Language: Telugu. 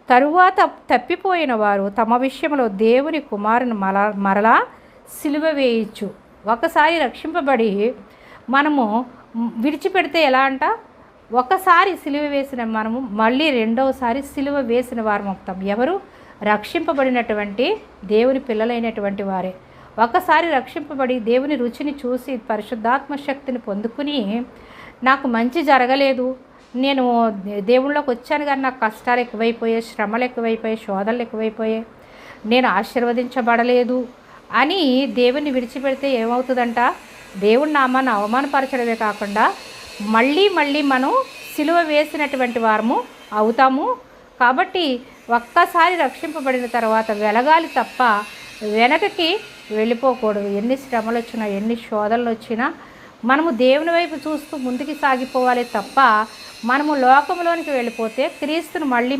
తరువాత తప్పిపోయిన వారు తమ విషయంలో దేవుని కుమారుని మరలా సిలువ వేయచ్చు. ఒకసారి రక్షింపబడి మనము విడిచిపెడితే ఎలా అంట, ఒకసారి సిలువ వేసిన మనము మళ్ళీ రెండవసారి సిలువ వేసిన వారం అవుతాం. ఎవరు? రక్షింపబడినటువంటి దేవుని పిల్లలైనటువంటి వారే. ఒకసారి రక్షింపబడి దేవుని రుచిని చూసి పరిశుద్ధాత్మ శక్తిని పొందుకుని, నాకు మంచి జరగలేదు, నేను దేవుళ్ళలోకి వచ్చాను కానీ నాకు కష్టాలు ఎక్కువైపోయాయి, శ్రమలు ఎక్కువైపోయాయి, శోధనలు ఎక్కువైపోయాయి, నేను ఆశీర్వదించబడలేదు అని దేవుని విడిచిపెడితే ఏమవుతుందంట, దేవుడి నామాన్ని అవమానపరచడమే కాకుండా మళ్ళీ మనం సిలువ వేసినటువంటి వారము అవుతాము. కాబట్టి ఒక్కసారి రక్షింపబడిన తర్వాత వెలగాలి తప్ప వెనకకి వెళ్ళిపోకూడదు. ఎన్ని శ్రమలు వచ్చినా, ఎన్ని శోధనలు వచ్చినా మనము దేవుని వైపు చూస్తూ ముందుకు సాగిపోవాలి తప్ప మనము లోకంలోనికి వెళ్ళిపోతే క్రీస్తును మళ్ళీ